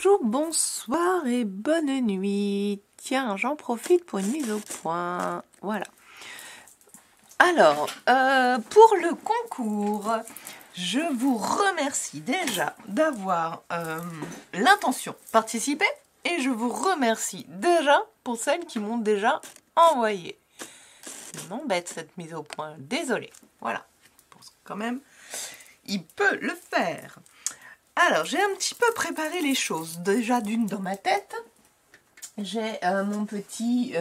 Bonjour, bonsoir et bonne nuit. Tiens, j'en profite pour une mise au point. Voilà. Alors, pour le concours, je vous remercie déjà d'avoir l'intention de participer et je vous remercie déjà pour celles qui m'ont déjà envoyé. Ça m'embête cette mise au point, désolée. Voilà, je pense quand même, il peut le faire. Alors, j'ai un petit peu préparé les choses. Déjà, d'une dans ma tête, j'ai mon petit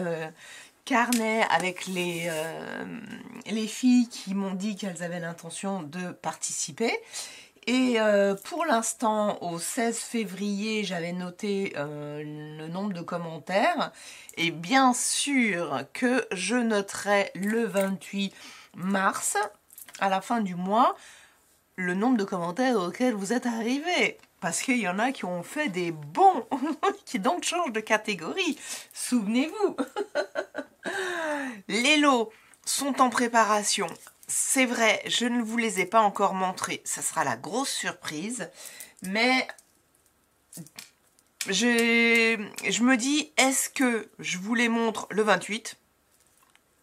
carnet avec les filles qui m'ont dit qu'elles avaient l'intention de participer. Et pour l'instant, au 16 février, j'avais noté le nombre de commentaires. Et bien sûr que je noterai le 28 mars, à la fin du mois, le nombre de commentaires auxquels vous êtes arrivés. Parce qu'il y en a qui ont fait des bons, qui donc changent de catégorie. Souvenez-vous. Les lots sont en préparation. C'est vrai, je ne vous les ai pas encore montrés. Ça sera la grosse surprise. Mais je me dis, est-ce que je vous les montre le 28 ?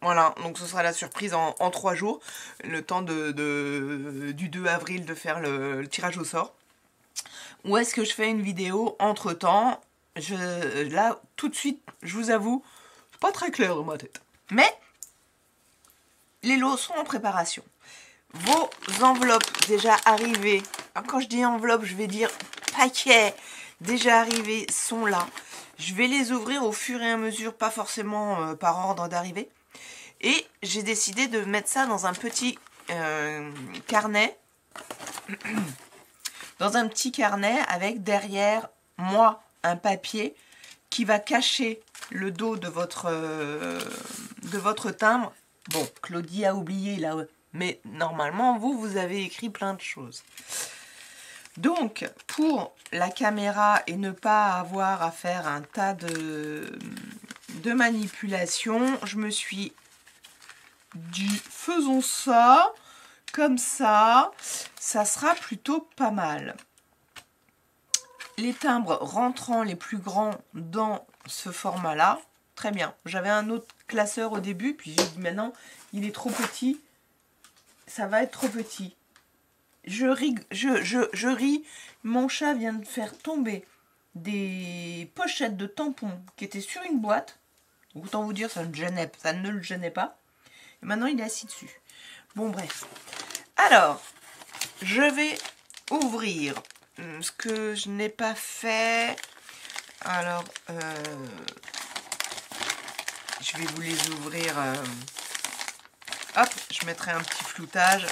Voilà, donc ce sera la surprise en 3 jours, le temps du 2 avril de faire le tirage au sort. Ou est-ce que je fais une vidéo entre-temps ? Là, tout de suite, je vous avoue, c'est pas très clair dans ma tête. Mais, les lots sont en préparation. Vos enveloppes déjà arrivées, alors quand je dis enveloppe, je vais dire paquets déjà arrivés sont là. Je vais les ouvrir au fur et à mesure, pas forcément par ordre d'arrivée. Et j'ai décidé de mettre ça dans un petit carnet. Dans un petit carnet avec derrière moi un papier qui va cacher le dos de votre timbre. Bon, Claudie a oublié là, mais normalement vous avez écrit plein de choses. Donc, pour la caméra et ne pas avoir à faire un tas de manipulations, je me suis dit, faisons ça, comme ça sera plutôt pas mal. Les timbres rentrant les plus grands dans ce format-là, très bien. J'avais un autre classeur au début, puis j'ai dit maintenant, il est trop petit, ça va être trop petit. Je ris, mon chat vient de faire tomber des pochettes de tampons qui étaient sur une boîte. Autant vous dire, ça ne le gênait pas. Et maintenant, il est assis dessus. Bon, bref. Alors, je vais ouvrir ce que je n'ai pas fait. Alors, je vais vous les ouvrir. Hop, je mettrai un petit floutage.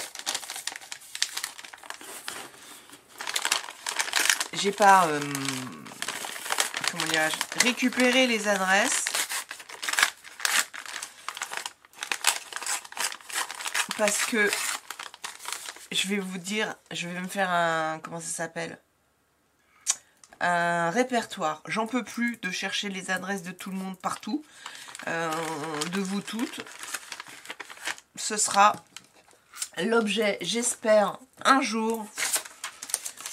J'ai pas, comment dirais-je, récupéré les adresses. Parce que je vais vous dire, je vais me faire un, comment ça s'appelle, un répertoire. J'en peux plus de chercher les adresses de tout le monde partout, de vous toutes. Ce sera l'objet, j'espère, un jour,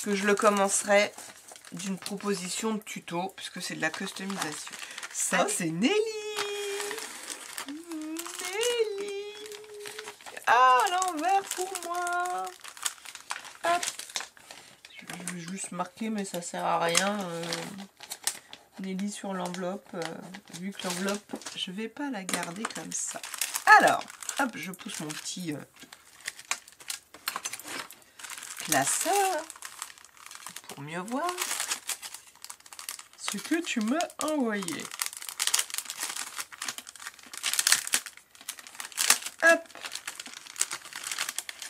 que je le commencerai d'une proposition de tuto, puisque c'est de la customisation. Ça, c'est Nelly. Ah, l'envers pour moi. Hop. Je vais juste marquer, mais ça sert à rien. Nelly sur l'enveloppe. Vu que l'enveloppe, je vais pas la garder comme ça. Alors, hop, je pousse mon petit classeur pour mieux voir ce que tu m'as envoyé. Hop.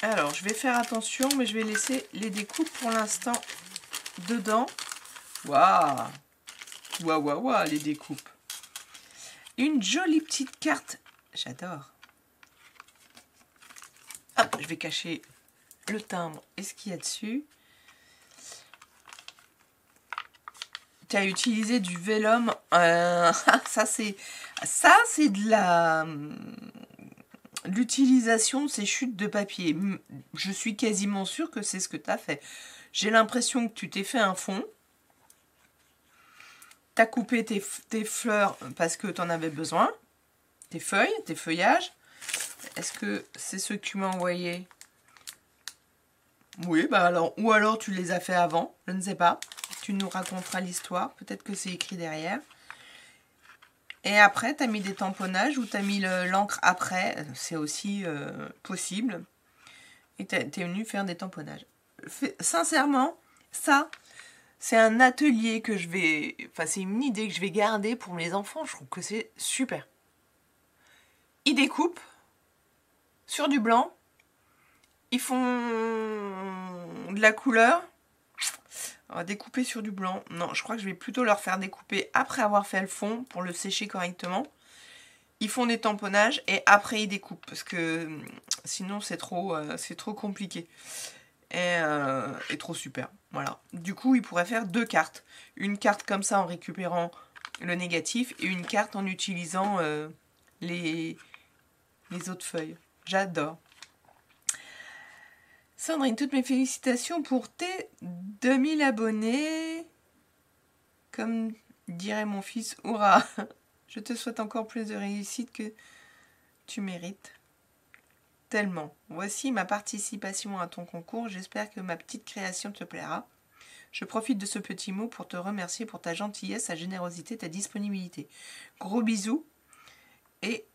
Alors, je vais faire attention, mais je vais laisser les découpes pour l'instant dedans. Waouh! Waouh, waouh, waouh, les découpes. Une jolie petite carte. J'adore. Hop, je vais cacher le timbre et ce qu'il y a dessus. Tu as utilisé du vélum. Ça, c'est de la... l'utilisation de ces chutes de papier. Je suis quasiment sûre que c'est ce que tu as fait. J'ai l'impression que tu t'es fait un fond t'as coupé tes fleurs parce que tu en avais besoin. Tes feuilles, tes feuillages. Est-ce que c'est ce que tu m'as envoyé? Oui, bah alors, ou alors tu les as fait avant, je ne sais pas. Tu nous raconteras l'histoire, peut-être que c'est écrit derrière. Et après, tu as mis des tamponnages ou tu as mis l'encre après, c'est aussi possible. Et tu es venu faire des tamponnages. Sincèrement, ça, c'est un atelier que je vais... Enfin, c'est une idée que je vais garder pour mes enfants. Je trouve que c'est super. Ils découpent sur du blanc. Ils font de la couleur. On va découper sur du blanc. Non, je crois que je vais plutôt leur faire découper après avoir fait le fond pour le sécher correctement. Ils font des tamponnages et après ils découpent parce que sinon c'est trop compliqué et trop super. Voilà. Du coup, ils pourraient faire 2 cartes. Une carte comme ça en récupérant le négatif et une carte en utilisant les autres feuilles. J'adore. Sandrine, toutes mes félicitations pour tes 2000 abonnés. Comme dirait mon fils, hurrah! Je te souhaite encore plus de réussite que tu mérites. Tellement. Voici ma participation à ton concours. J'espère que ma petite création te plaira. Je profite de ce petit mot pour te remercier pour ta gentillesse, ta générosité, ta disponibilité. Gros bisous et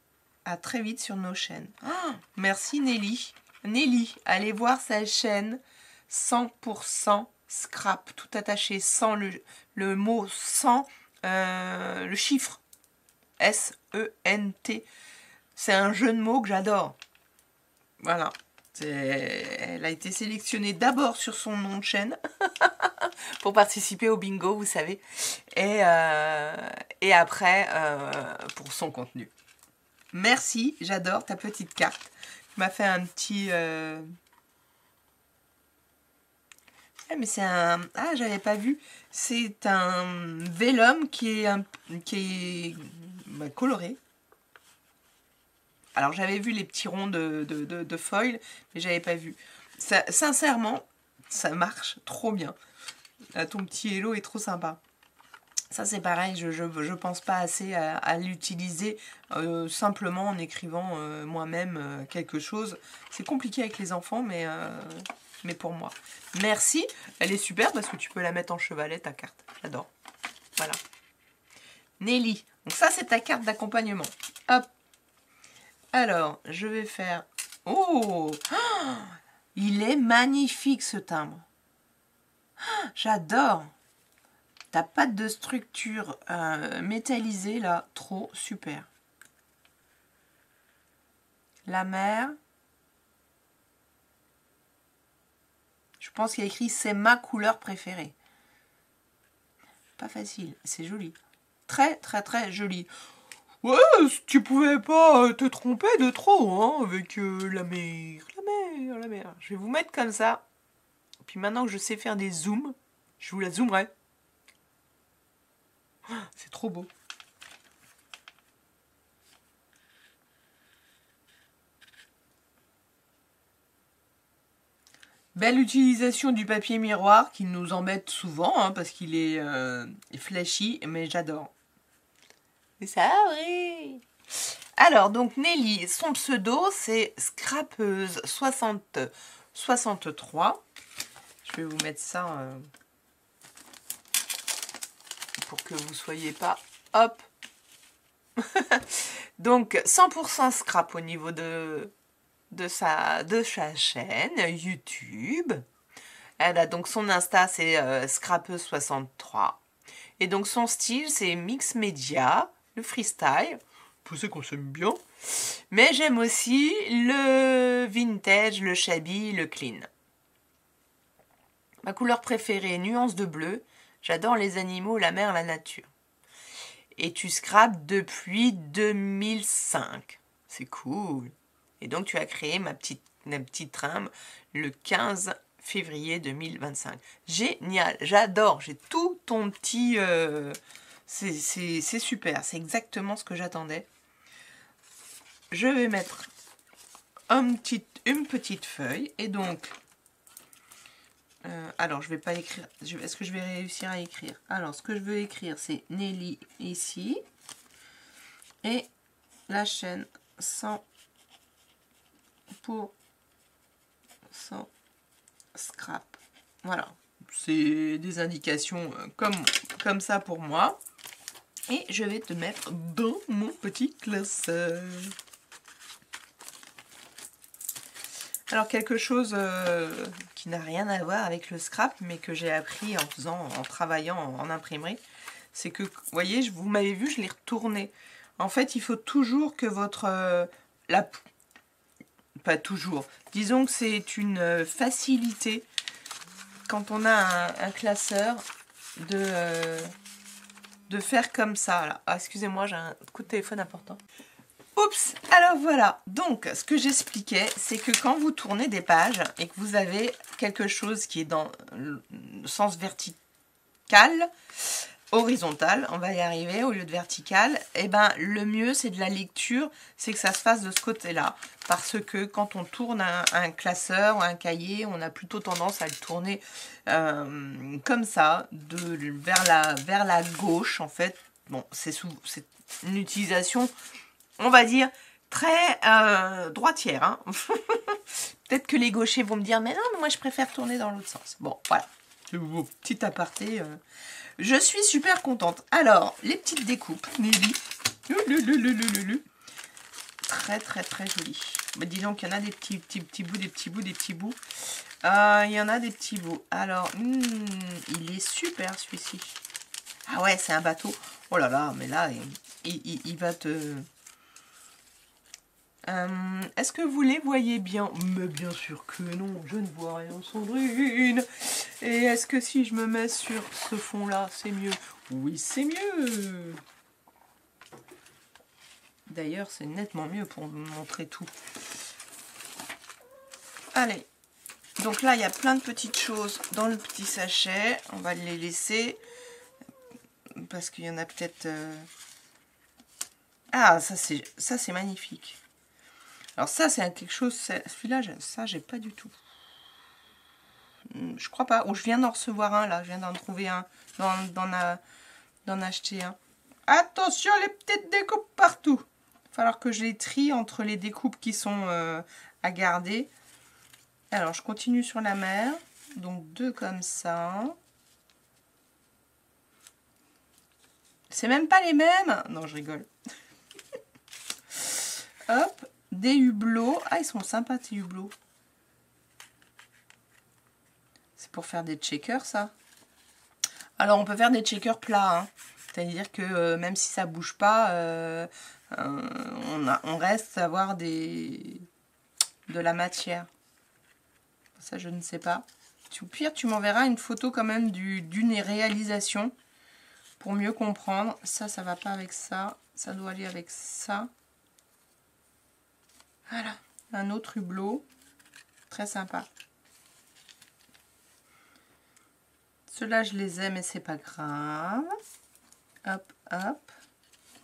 à très vite sur nos chaînes. Oh, merci Nelly. Nelly, allez voir sa chaîne 100% scrap, tout attaché, sans le mot, sans le chiffre. S-E-N-T. C'est un jeu de mots que j'adore. Voilà. Elle a été sélectionnée d'abord sur son nom de chaîne pour participer au bingo, vous savez. Et après, pour son contenu. Merci, j'adore ta petite carte. Tu m'as fait un petit... Ah, mais c'est un... Ah, j'avais pas vu. C'est un vélum qui est coloré. Alors, j'avais vu les petits ronds de foil, mais j'avais pas vu. Ça, sincèrement, ça marche trop bien. Ton petit hello est trop sympa. Ça, c'est pareil, je pense pas assez à l'utiliser simplement en écrivant moi-même quelque chose. C'est compliqué avec les enfants, mais pour moi. Merci, elle est super parce que tu peux la mettre en chevalet, ta carte. J'adore. Voilà. Nelly. Donc ça, c'est ta carte d'accompagnement. Hop. Alors, je vais faire... Oh, il est magnifique, ce timbre. J'adore. Ta pâte de structure métallisée, là, trop super. La mer. Je pense qu'il y a écrit « C'est ma couleur préférée ». Pas facile, c'est joli. Très, très, très joli. Ouais, tu pouvais pas te tromper de trop, hein, avec la mer. La mer. Je vais vous mettre comme ça. Puis maintenant que je sais faire des zooms, je vous la zoomerai. C'est trop beau. Belle utilisation du papier miroir qui nous embête souvent hein, parce qu'il est flashy, mais j'adore. C'est ça, oui. Alors, donc Nelly, son pseudo, c'est Scrapeuse 63. Je vais vous mettre ça pour que vous ne soyez pas... Hop. Donc, 100% scrap au niveau de sa chaîne YouTube. Elle a donc son Insta, c'est Scrapeuse63. Et donc, son style, c'est mix média, le freestyle. C'est qu'on s'aime bien. Mais j'aime aussi le vintage, le shabby, le clean. Ma couleur préférée, nuance de bleu. J'adore les animaux, la mer, la nature. Et tu scrapes depuis 2005. C'est cool. Et donc, tu as créé ma petite trame le 15 février 2025. Génial, j'adore. J'ai tout ton petit... c'est super, c'est exactement ce que j'attendais. Je vais mettre une petite feuille. Et donc, alors, je vais pas écrire. Est-ce que je vais réussir à écrire? Alors, ce que je veux écrire, c'est Nelly ici. Et la chaîne 100 pour 100 scrap. Voilà. C'est des indications comme ça pour moi. Et je vais te mettre dans mon petit classeur. Alors quelque chose qui n'a rien à voir avec le scrap, mais que j'ai appris en travaillant en imprimerie, c'est que, vous voyez, vous m'avez vu, je l'ai retourné. En fait, il faut toujours que votre... pas toujours. Disons que c'est une facilité quand on a un classeur de faire comme ça. Là. Ah, excusez-moi, j'ai un coup de téléphone important. Oups, alors voilà, donc ce que j'expliquais, c'est que quand vous tournez des pages et que vous avez quelque chose qui est dans le sens vertical, horizontal, on va y arriver, au lieu de vertical, et ben le mieux c'est de la lecture, c'est que ça se fasse de ce côté-là. Parce que quand on tourne un classeur ou un cahier, on a plutôt tendance à le tourner comme ça, vers la gauche en fait. Bon, c'est une utilisation, on va dire, très droitière. Hein. Peut-être que les gauchers vont me dire, mais non, mais moi je préfère tourner dans l'autre sens. Bon, voilà. Petit aparté. Je suis super contente. Alors, les petites découpes. Nelly. Très, très, très jolies. Mais dis donc, il y en a des petits bouts. Il y en a des petits bouts. Alors, il est super celui-ci. Ah ouais, c'est un bateau. Oh là là, mais là, il va te... Est-ce que vous les voyez bien? Mais bien sûr que non, je ne vois rien, Sandrine. Et est-ce que si je me mets sur ce fond-là, c'est mieux? Oui, c'est mieux. D'ailleurs, c'est nettement mieux pour vous montrer tout. Allez. Donc là, il y a plein de petites choses dans le petit sachet. On va les laisser. Parce qu'il y en a peut-être... Ah, ça c'est magnifique. Alors ça, c'est quelque chose... Celui-là, ça, j'ai pas du tout. Je crois pas. Ou je viens d'en recevoir un, là. Je viens d'en trouver un. D'en acheter un. Attention, les petites découpes partout. Il va falloir que je les trie entre les découpes qui sont à garder. Alors, je continue sur la mer. Donc, 2 comme ça. C'est même pas les mêmes. Non, je rigole. Hop. Des hublots. Ah, ils sont sympas, ces hublots. C'est pour faire des checkers, ça. Alors, on peut faire des checkers plats. Hein. C'est-à-dire que même si ça bouge pas, on reste à avoir de la matière. Ça, je ne sais pas. Au pire, tu m'enverras une photo quand même d'une réalisation pour mieux comprendre. Ça, ça va pas avec ça. Ça doit aller avec ça. Voilà. Un autre hublot. Très sympa. Ceux-là, je les aime, mais c'est pas grave. Hop, hop.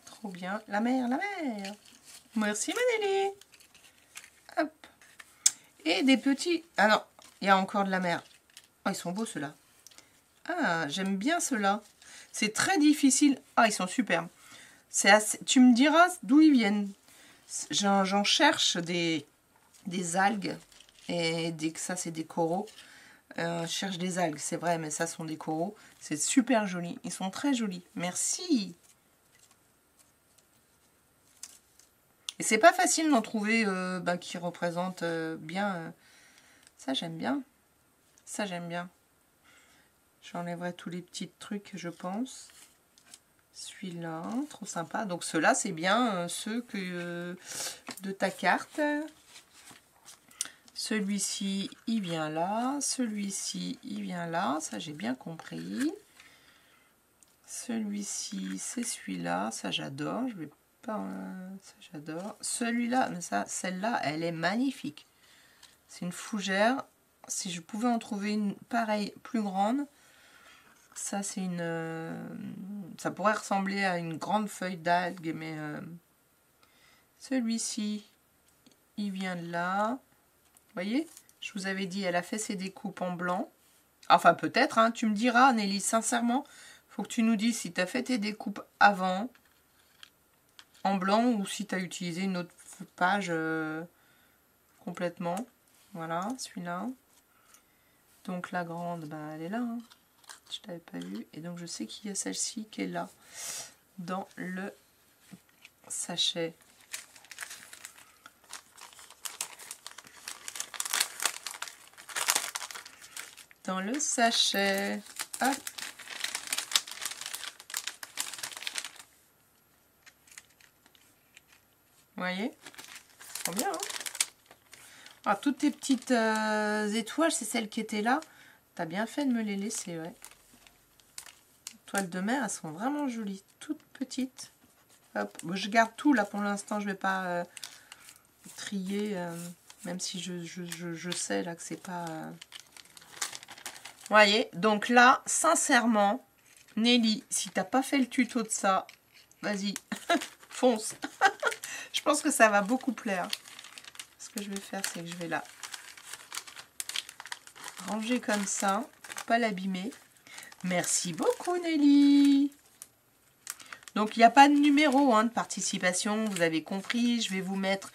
Trop bien. La mer, la mer. Merci, Manélie. Hop. Et des petits... Ah non, il y a encore de la mer. Oh, ils sont beaux, ceux-là. Ah, j'aime bien ceux-là. C'est très difficile. Ah, ils sont superbes. Tu me diras d'où ils viennent. J'en cherche des algues. Et dès que ça, c'est des coraux. Je cherche des algues, c'est vrai, mais ça sont des coraux. C'est super joli. Ils sont très jolis. Merci. Et c'est pas facile d'en trouver qui représentent bien. Ça, j'aime bien. Ça, j'aime bien. J'enlèverai tous les petits trucs, je pense. Celui-là, trop sympa. Donc ceux-là, c'est bien ceux de ta carte. Celui-ci, il vient là. Celui-ci, il vient là. Ça, j'ai bien compris. Celui-ci, c'est celui-là. Ça, j'adore. Je vais pas... ça, j'adore. Celui-là, mais ça, celle-là, elle est magnifique. C'est une fougère. Si je pouvais en trouver une pareille, plus grande, ça, c'est une... ça pourrait ressembler à une grande feuille d'algue, mais... celui-ci, il vient de là. Vous voyez, je vous avais dit, elle a fait ses découpes en blanc. Enfin, peut-être, hein, tu me diras, Nelly, sincèrement, faut que tu nous dises si tu as fait tes découpes avant, en blanc, ou si tu as utilisé une autre page complètement. Voilà, celui-là. Donc la grande, bah, elle est là. Hein. Je ne l'avais pas vue. Et donc je sais qu'il y a celle-ci qui est là, dans le sachet. Dans le sachet. Hop. Vous voyez? Trop bien, hein? Alors, toutes tes petites étoiles, c'est celles qui étaient là. T'as bien fait de me les laisser, ouais. Toiles de mer, elles sont vraiment jolies. Toutes petites. Hop. Bon, je garde tout, là, pour l'instant. Je vais pas trier, même si je sais, là, que c'est pas... Vous voyez? Donc là, sincèrement, Nelly, si t'as pas fait le tuto de ça, vas-y, fonce. Je pense que ça va beaucoup plaire. Ce que je vais faire, c'est que je vais la ranger comme ça, pour pas l'abîmer. Merci beaucoup, Nelly. Donc, il n'y a pas de numéro de participation, vous avez compris. Je vais vous mettre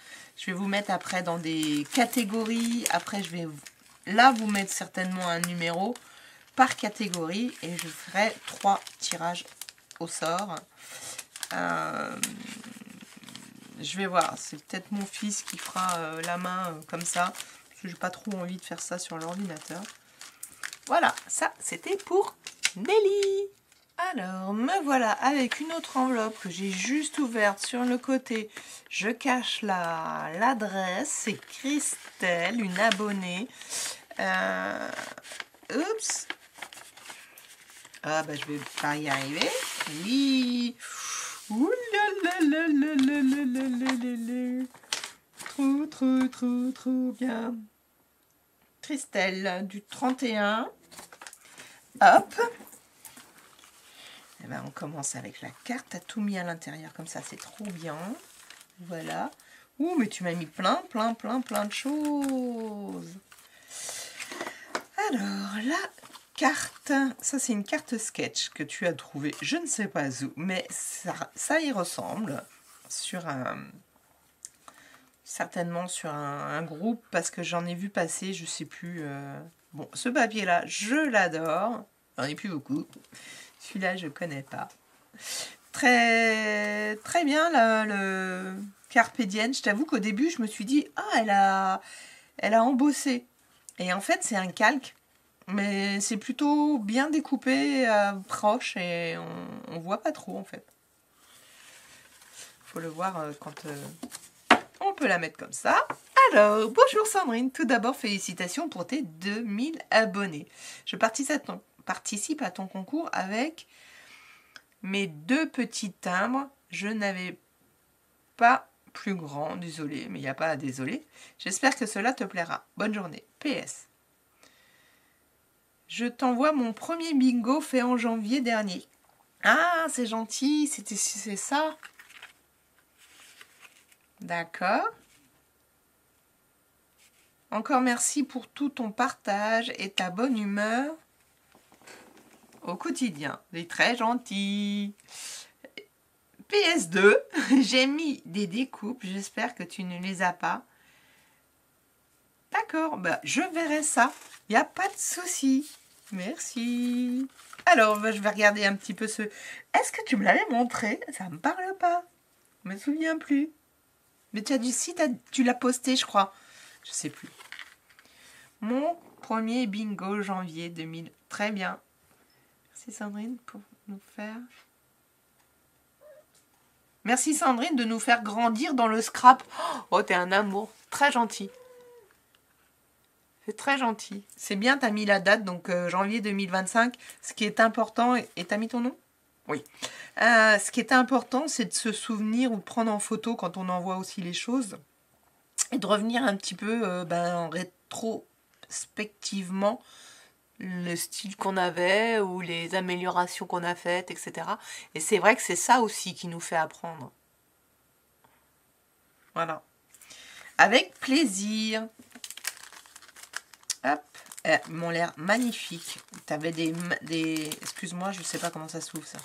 après dans des catégories. Après, je vais là vous mettre certainement un numéro par catégorie et je ferai 3 tirages au sort. Je vais voir, c'est peut-être mon fils qui fera la main comme ça, parce que j'ai pas trop envie de faire ça sur l'ordinateur. Voilà, ça c'était pour Nelly. Alors, me voilà avec une autre enveloppe que j'ai juste ouverte sur le côté. Je cache l'adresse, c'est Christelle, une abonnée. Oups. Ah bah je vais pas y arriver. Oui. Ouh là là là là là là là là là. Trop bien. Christelle, du 31. Hop. Et ben on commence avec la carte. T'as tout mis à l'intérieur comme ça, c'est trop bien. Voilà. Ouh, mais tu m'as mis plein de choses. Alors, la carte, ça c'est une carte sketch que tu as trouvée, je ne sais pas où, mais ça y ressemble sur certainement sur un groupe, parce que j'en ai vu passer, je sais plus. Bon, ce papier-là, je l'adore. J'en ai plus beaucoup. Celui-là, je connais pas. Très bien le Carpe Diem. Je t'avoue qu'au début, je me suis dit, ah, elle a embossé. Et en fait, c'est un calque. Mais c'est plutôt bien découpé, proche, et on voit pas trop en fait. Faut le voir quand on peut la mettre comme ça. Alors, bonjour Sandrine, tout d'abord félicitations pour tes 2000 abonnés. Je participe à ton concours avec mes 2 petits timbres. Je n'avais pas plus grand, désolé, mais il n'y a pas à désoler. J'espère que cela te plaira. Bonne journée. PS. Je t'envoie mon premier bingo fait en janvier dernier. Ah, c'est gentil, c'est ça. D'accord. Encore merci pour tout ton partage et ta bonne humeur au quotidien. C'est très gentil. PS2, j'ai mis des découpes, j'espère que tu ne les as pas. D'accord, bah, je verrai ça. Il n'y a pas de souci. Merci. Alors, bah, je vais regarder un petit peu ce... Est-ce que tu me l'avais montré? Ça ne me parle pas. Je me souviens plus. Mais tu as du site, tu l'as posté, je crois. Je sais plus. Mon premier bingo janvier 2000. Très bien. Merci Sandrine pour nous faire... Merci Sandrine de nous faire grandir dans le scrap. Oh, t'es un amour. Très gentil. C'est très gentil. C'est bien, t'as mis la date, donc janvier 2025. Ce qui est important, et t'as mis ton nom? Oui. Ce qui est important, c'est de se souvenir ou de prendre en photo quand on envoie aussi les choses. Et de revenir un petit peu en rétrospectivement le style qu'on avait ou les améliorations qu'on a faites, etc. Et c'est vrai que c'est ça aussi qui nous fait apprendre. Voilà. Avec plaisir. Hop, Ils m'ont l'air magnifiques. T'avais des... Excuse-moi, je sais pas comment ça s'ouvre, ça.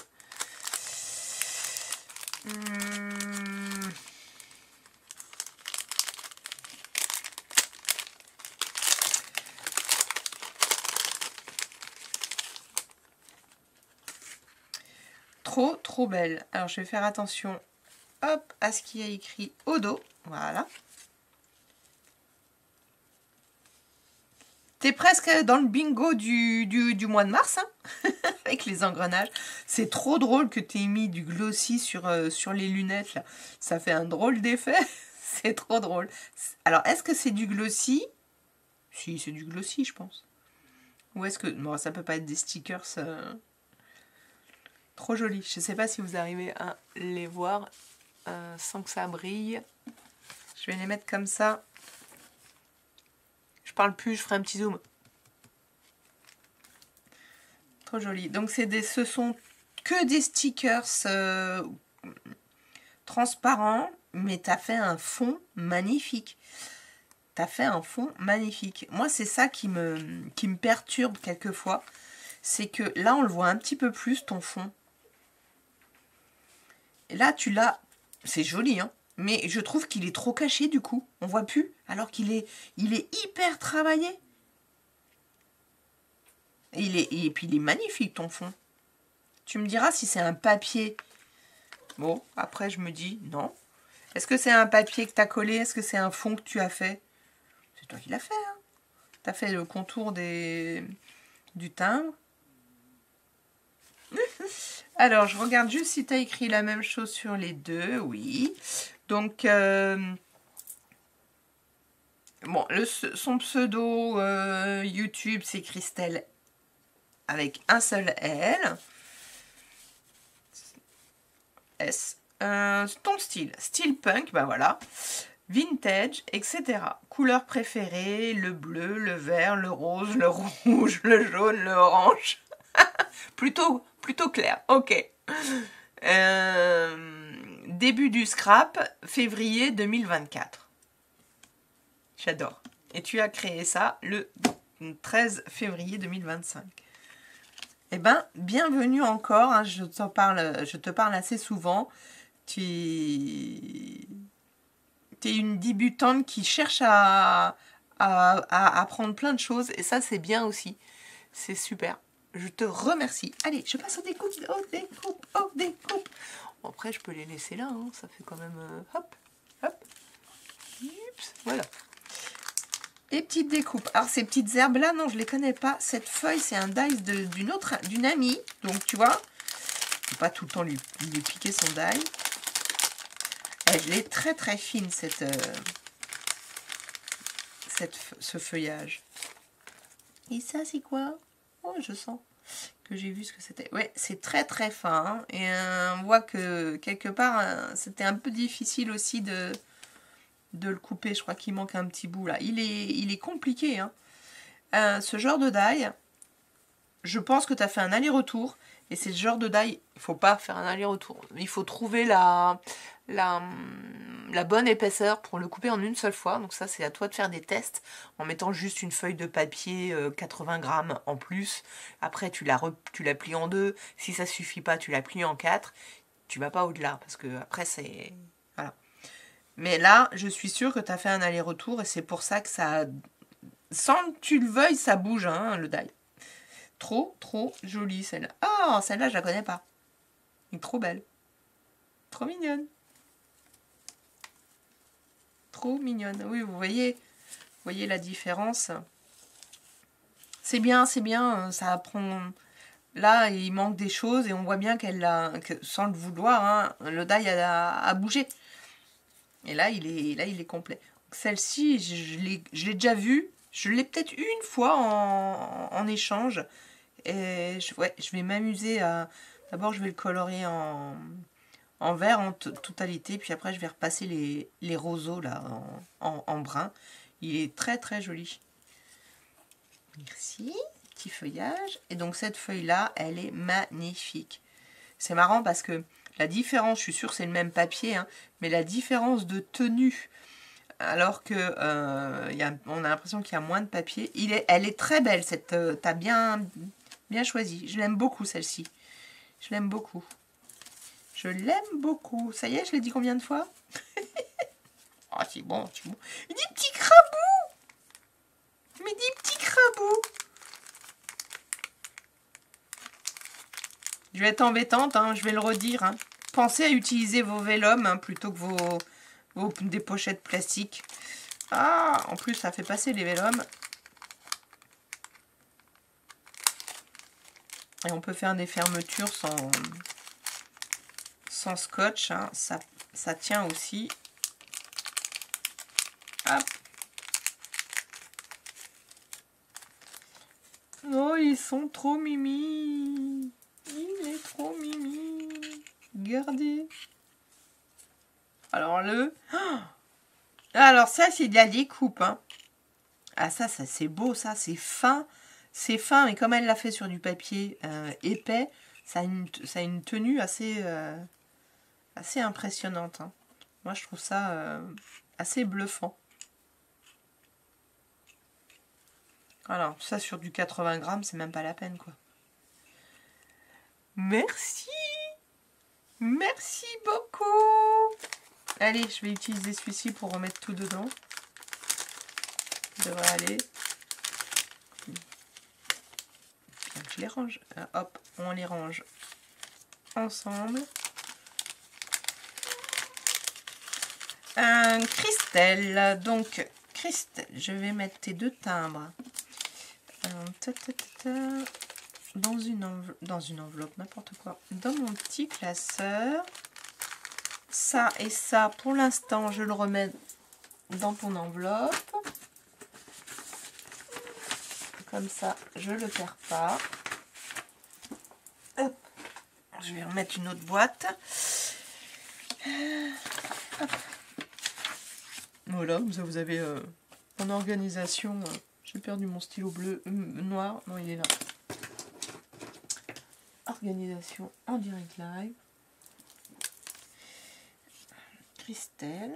Trop belle. Alors, je vais faire attention, hop, à ce qu'il y a écrit au dos. Voilà. T'es presque dans le bingo du mois de mars, hein avec les engrenages. C'est trop drôle que t'aies mis du glossy sur les lunettes, là. Ça fait un drôle d'effet. C'est trop drôle. Alors, est-ce que c'est du glossy? Si, c'est du glossy, je pense. Ou est-ce que... Bon, ça peut pas être des stickers... Trop joli. Je sais pas si vous arrivez à les voir sans que ça brille. Je vais les mettre comme ça. Je parle plus, je ferai un petit zoom. Trop joli. Donc ce sont que des stickers transparents, mais t'as fait un fond magnifique. T'as fait un fond magnifique. Moi, c'est ça qui me perturbe quelquefois. C'est que là, on le voit un petit peu plus, ton fond. Et là, tu l'as... C'est joli, hein. Mais je trouve qu'il est trop caché, du coup. On voit plus, alors qu'il est hyper travaillé. Et puis, il est magnifique, ton fond. Tu me diras si c'est un papier. Bon, après, je me dis, non. Est-ce que c'est un papier que tu as collé? Est-ce que c'est un fond que tu as fait? C'est toi qui l'as fait, hein. Tu as fait le contour du timbre. Alors, je regarde juste si tu as écrit la même chose sur les deux. Oui. Donc, bon, son pseudo YouTube, c'est Christelle avec un seul L. S. Ton style, style punk, bah voilà. Vintage, etc. Couleurs préférées, le bleu, le vert, le rose, le rouge, le jaune, le orange. plutôt clair, ok. Début du scrap, février 2024. J'adore. Et tu as créé ça le 13 février 2025. Eh bien, bienvenue encore. Hein, je te parle assez souvent. Tu es une débutante qui cherche à apprendre plein de choses. Et ça, c'est bien aussi. C'est super. Je te remercie. Allez, je passe aux découpes. Découpes. Bon, après, je peux les laisser là. Hein, ça fait quand même... hop, hop. Oups, voilà. Les petites découpes. Alors, ces petites herbes-là, non, je les connais pas. Cette feuille, c'est un dice d'une amie. Donc, tu vois, faut pas tout le temps lui piquer son die. Elle est très, très fine, ce feuillage. Et ça, c'est quoi? Oh, je sens que j'ai vu ce que c'était. Ouais, c'est très, très fin. Hein. Et on voit que, quelque part, c'était un peu difficile aussi de le couper. Je crois qu'il manque un petit bout là. Il est compliqué. Hein. Ce genre de die, je pense que tu as fait un aller-retour. Et c'est ce genre de die, il ne faut pas faire un aller-retour. Il faut trouver la bonne épaisseur pour le couper en une seule fois. Donc ça, c'est à toi de faire des tests en mettant juste une feuille de papier 80 grammes en plus. Après, tu la plies en deux. Si ça ne suffit pas, tu la plies en 4. Tu ne vas pas au-delà parce que après, c'est... Voilà. Mais là, je suis sûre que tu as fait un aller-retour et c'est pour ça que ça... Sans que tu le veuilles, ça bouge, hein, le die. Trop, trop jolie celle-là. Oh, celle-là, je la connais pas. Elle est trop belle. Trop mignonne. Trop mignonne. Oui, vous voyez la différence. C'est bien, ça apprend... Là, il manque des choses et on voit bien sans le vouloir, hein, le die a bougé. Et là, il est complet. Celle-ci, je l'ai déjà vue. Je l'ai peut-être eu une fois en échange. Et je vais m'amuser à... D'abord, je vais le colorer en vert en totalité. Puis après, je vais repasser les roseaux là, en brun. Il est très, très joli. Merci. Petit feuillage. Et donc, cette feuille-là, elle est magnifique. C'est marrant parce que la différence, je suis sûre que c'est le même papier, hein, mais la différence de tenue alors que on a l'impression qu'il y a moins de papier. Elle est très belle, cette. T'as bien choisi. Je l'aime beaucoup, celle-ci. Je l'aime beaucoup. Je l'aime beaucoup. Ça y est, je l'ai dit combien de fois? Oh, c'est bon, c'est bon. Des petits crabous! Mais des petits crabous! Je vais être embêtante, hein, je vais le redire. Hein. Pensez à utiliser vos vélums hein, plutôt que des pochettes plastiques. Ah, en plus, ça fait passer les vélums. Et on peut faire des fermetures sans scotch. Hein. Ça tient aussi. Hop. Oh, ils sont trop mimi. Il est trop mimi. Regardez. Alors alors ça, c'est de la découpe. Hein. Ah ça c'est beau, ça. C'est fin. C'est fin, mais comme elle l'a fait sur du papier épais, ça a une tenue assez impressionnante. Hein. Moi, je trouve ça assez bluffant. Alors, ça sur du 80 grammes, c'est même pas la peine, quoi. Merci! Merci beaucoup! Allez, je vais utiliser celui-ci pour remettre tout dedans. Ça devrait aller. Bien, je les range. Hop, on les range ensemble. Christelle. Donc, Christelle, je vais mettre tes deux timbres. Dans une enveloppe, n'importe quoi. Dans mon petit classeur. Ça et ça, pour l'instant, je le remets dans ton enveloppe. Comme ça, je ne le perds pas. Hop. Je vais remettre une autre boîte. Hop. Voilà, ça vous avez en organisation. J'ai perdu mon stylo bleu, noir. Non, il est là. Organisation en direct live. Christelle.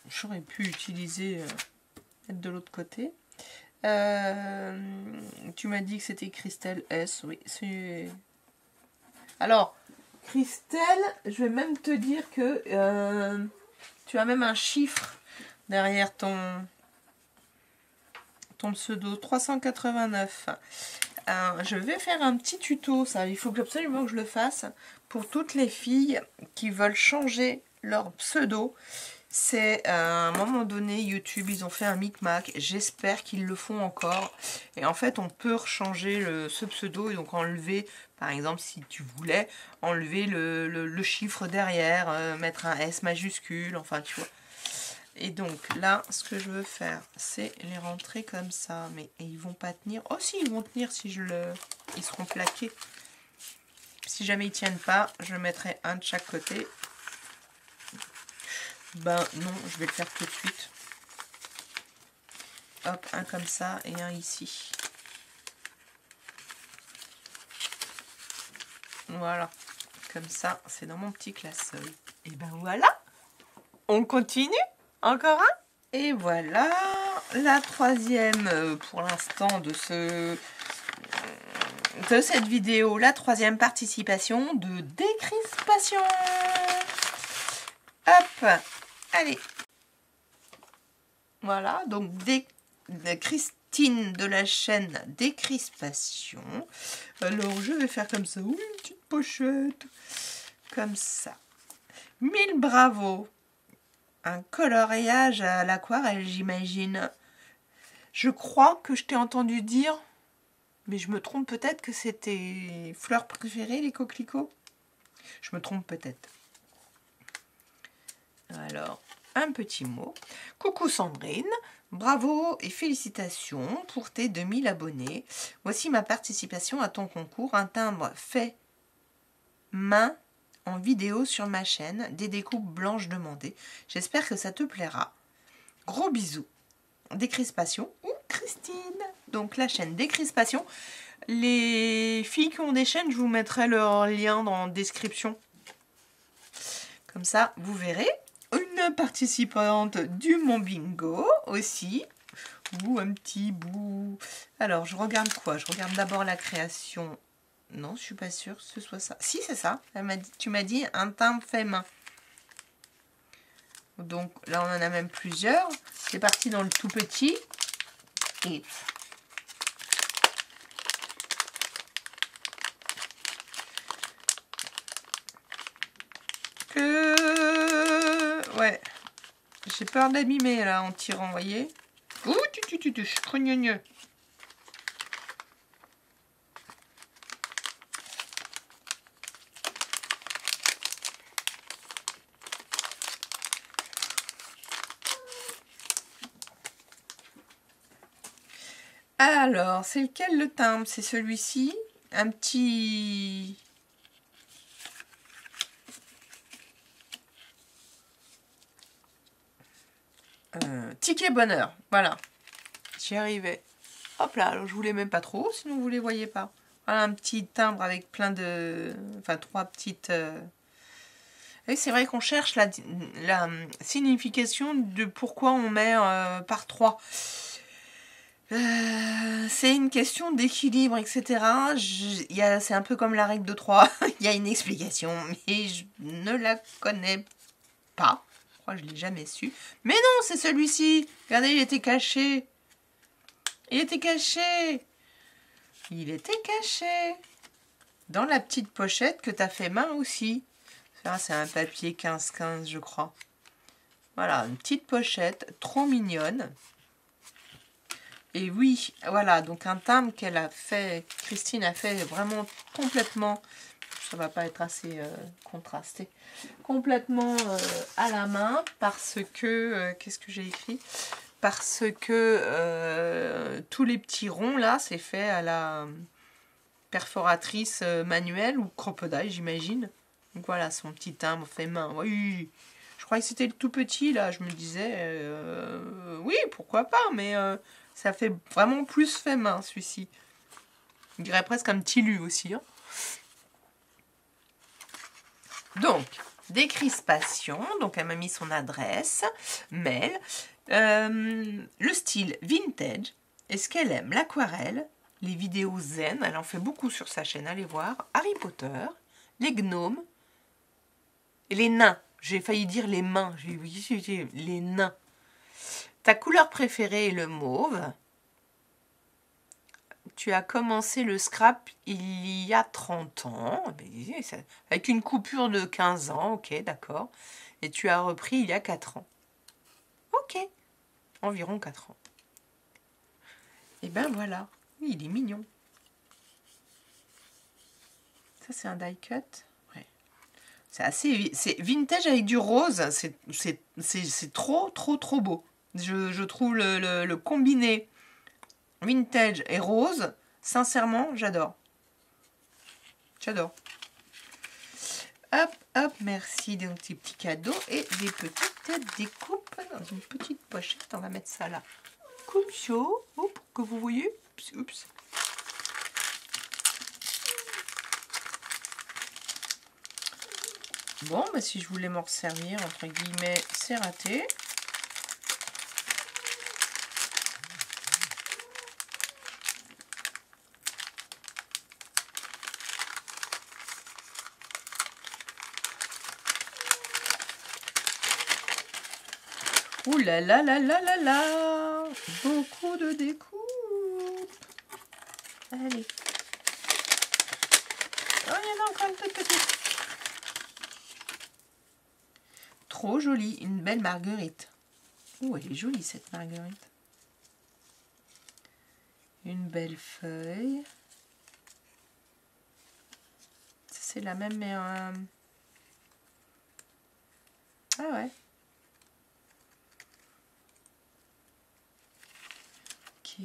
J'aurais pu utiliser être de l'autre côté. Tu m'as dit que c'était Christelle S. Oui, c'est. Alors, Christelle, je vais même te dire que tu as même un chiffre derrière ton pseudo 389. Je vais faire un petit tuto, ça. Il faut absolument que je le fasse pour toutes les filles qui veulent changer leur pseudo. C'est à un moment donné, YouTube, ils ont fait un micmac. J'espère qu'ils le font encore. Et en fait, on peut rechanger ce pseudo et donc enlever, par exemple, si tu voulais, enlever le chiffre derrière, mettre un S majuscule, enfin, tu vois. Et donc là, ce que je veux faire, c'est les rentrer comme ça. Mais ils vont pas tenir. Oh si, ils vont tenir si ils seront plaqués. Si jamais ils tiennent pas, je mettrai un de chaque côté. Ben non, je vais le faire tout de suite. Hop, un comme ça et un ici. Voilà. Comme ça, c'est dans mon petit classeur. Et ben voilà. On continue. Encore un. Et voilà. La troisième pour l'instant de cette vidéo. La troisième participation de décrispation. Hop. Allez. Voilà, donc Christine de la chaîne Décrispation. Alors, je vais faire comme ça. Oui, une petite pochette. Comme ça. 1000 bravo. Un coloriage à l'aquarelle, j'imagine. Je crois que je t'ai entendu dire, mais je me trompe peut-être que c'était fleurs préférées, les coquelicots. Je me trompe peut-être. Alors, un petit mot. Coucou Sandrine, bravo et félicitations pour tes 2000 abonnés. Voici ma participation à ton concours. Un timbre fait main en vidéo sur ma chaîne. Des découpes blanches demandées. J'espère que ça te plaira. Gros bisous. Décrispation ou Christine. Donc la chaîne Décrispation. Les filles qui ont des chaînes, je vous mettrai leur lien dans la description. Comme ça, vous verrez. Une participante du Mon Bingo aussi. Ou un petit bout. Alors, je regarde quoi? Je regarde d'abord la création. Non, je suis pas sûre que ce soit ça. Si, c'est ça. Tu m'as dit un timbre fait main. Donc là, on en a même plusieurs. C'est parti dans le tout petit. Et ouais, j'ai peur d'abîmer là en tirant, vous voyez. Ouh, je suis trop gneugneux. Alors, c'est lequel le timbre? C'est celui-ci. Un petit... ticket bonheur. Voilà. J'y arrivais. Hop là, alors je voulais même pas trop, sinon vous les voyez pas. Voilà un petit timbre avec plein de... Enfin, 3 petites... Et c'est vrai qu'on cherche la signification de pourquoi on met par 3. C'est une question d'équilibre, etc. C'est un peu comme la règle de 3. Il y a une explication, mais je ne la connais pas. Je crois que je ne l'ai jamais su. Mais non, c'est celui-ci. Regardez, il était caché. Il était caché. Il était caché. Dans la petite pochette que tu as fait main aussi. Ça, c'est un papier 15-15, je crois. Voilà, une petite pochette, trop mignonne. Et oui, voilà, donc un timbre qu'elle a fait, Christine a fait vraiment complètement, ça va pas être assez contrasté, complètement à la main parce que, qu'est-ce que j'ai écrit? Parce que tous les petits ronds là, c'est fait à la perforatrice manuelle ou crocodile, j'imagine. Donc voilà, son petit timbre fait main. Oui, je croyais que c'était le tout petit là, je me disais, oui, pourquoi pas, mais... ça fait vraiment plus fait main, celui-ci. On dirait presque un petit lu aussi. Hein. Donc, décrispation. Donc, elle m'a mis son adresse, mail. Le style vintage. Est-ce qu'elle aime l'aquarelle, les vidéos zen? Elle en fait beaucoup sur sa chaîne, allez voir. Harry Potter, les gnomes et les nains. J'ai failli dire les mains. J'ai dit les nains. Ta couleur préférée est le mauve. Tu as commencé le scrap il y a 30 ans, avec une coupure de 15 ans, ok, d'accord. Et tu as repris il y a 4 ans. Ok, environ 4 ans. Et ben voilà, oui, il est mignon. Ça, c'est un die cut. Ouais. C'est vintage avec du rose, c'est trop, trop, trop beau. Je trouve le combiné vintage et rose, sincèrement, j'adore. J'adore. Hop, hop, merci de petits cadeaux et des petites découpes dans une petite pochette. On va mettre ça là, comme ça, pour que vous voyez. Oups. Bon, bah, si je voulais m'en servir, entre guillemets, c'est raté. Ouh là là là là là là! Beaucoup de découpes. Allez. Oh, il y en a encore une toute petite. Trop jolie, une belle marguerite. Ouh, elle est jolie cette marguerite. Une belle feuille. C'est la même, mais... Ah ouais. Ok.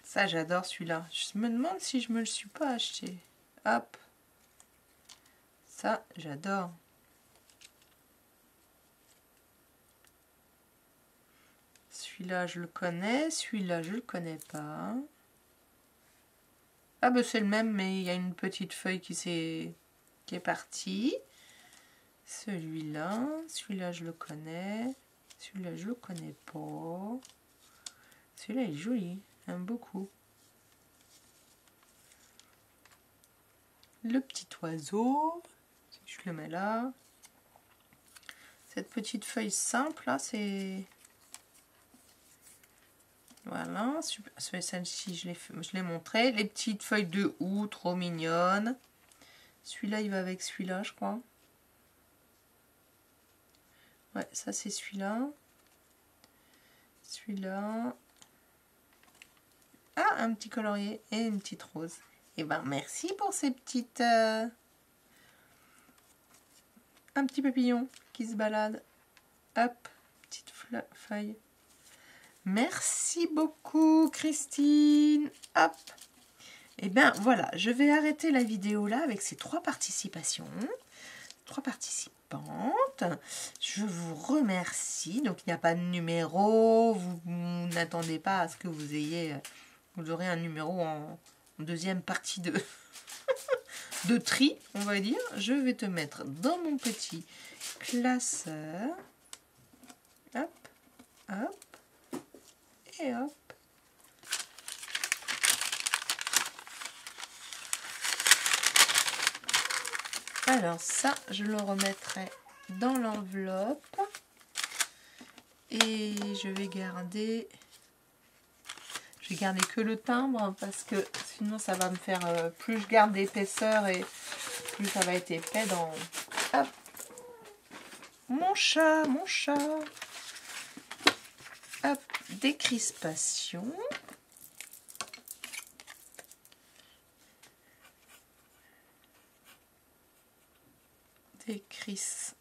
Ça, j'adore celui-là. Je me demande si je me le suis pas acheté. Hop. Ça, j'adore. Celui-là, je le connais. Celui-là, je le connais pas. Ah ben c'est le même, mais il y a une petite feuille qui est partie. Celui-là je le connais. Celui-là je le connais pas. Celui-là est joli, j'aime beaucoup. Le petit oiseau, je le mets là. Cette petite feuille simple là, c'est... Voilà, celle-ci je l'ai montré. Les petites feuilles de houx, trop mignonnes. Celui-là, il va avec celui-là, je crois. Ouais, ça c'est celui-là. Celui-là. Ah, un petit colorier et une petite rose. Et ben merci pour ces petites... Un petit papillon qui se balade. Hop, petite feuille. Merci beaucoup Christine. Hop. Et bien voilà, je vais arrêter la vidéo là avec ces 3 participations. 3 participantes. Je vous remercie. Donc il n'y a pas de numéro. Vous n'attendez pas à ce que vous ayez... Vous aurez un numéro en deuxième partie de, de tri, on va dire. Je vais te mettre dans mon petit classeur. Hop, hop, et hop. Alors ça, je le remettrai dans l'enveloppe. Et je vais garder... Je vais garder que le timbre parce que sinon ça va me faire... plus je garde d'épaisseur et plus ça va être épais dans... Hop. Mon chat, mon chat. Hop, décrispation. Décrispation.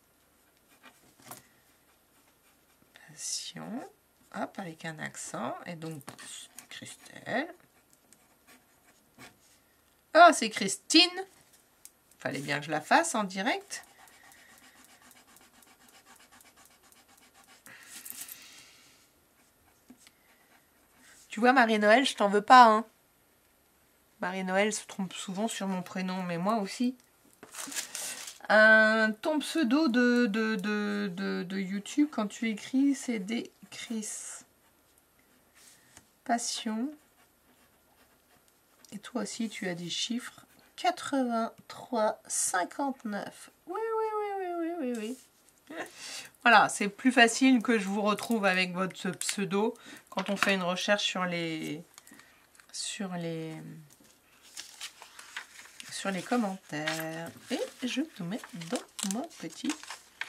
Hop, avec un accent. Et donc, Christelle. Oh, c'est Christine. Fallait bien que je la fasse en direct. Tu vois, Marie-Noël, je t'en veux pas, hein. Marie-Noël se trompe souvent sur mon prénom, mais moi aussi. Ton pseudo de YouTube, quand tu écris, c'est Décrispation. Et toi aussi, tu as des chiffres. 83, 59. Oui, oui, oui, oui, oui, oui, oui. Voilà, c'est plus facile que je vous retrouve avec votre pseudo quand on fait une recherche sur les commentaires. Et je te mets dans mon petit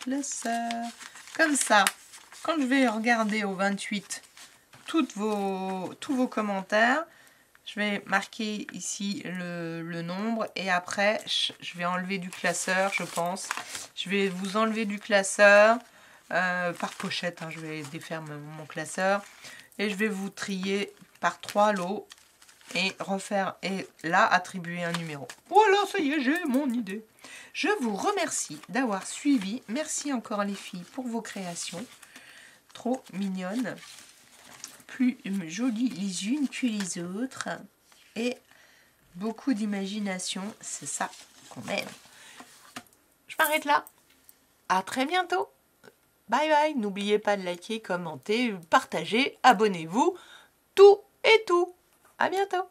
classeur. Comme ça, quand je vais regarder au 28 tous vos commentaires, je vais marquer ici le nombre et après je vais enlever du classeur, je pense. Je vais vous enlever du classeur par pochette, hein, je vais défaire mon classeur et je vais vous trier par 3 lots et refaire et là attribuer un numéro. Voilà, ça y est, j'ai mon idée. Je vous remercie d'avoir suivi. Merci encore les filles pour vos créations. Trop mignonnes. Plus jolies les unes que les autres. Et beaucoup d'imagination. C'est ça qu'on aime. Je m'arrête là. À très bientôt. Bye bye. N'oubliez pas de liker, commenter, partager, abonnez-vous. Tout et tout. À bientôt.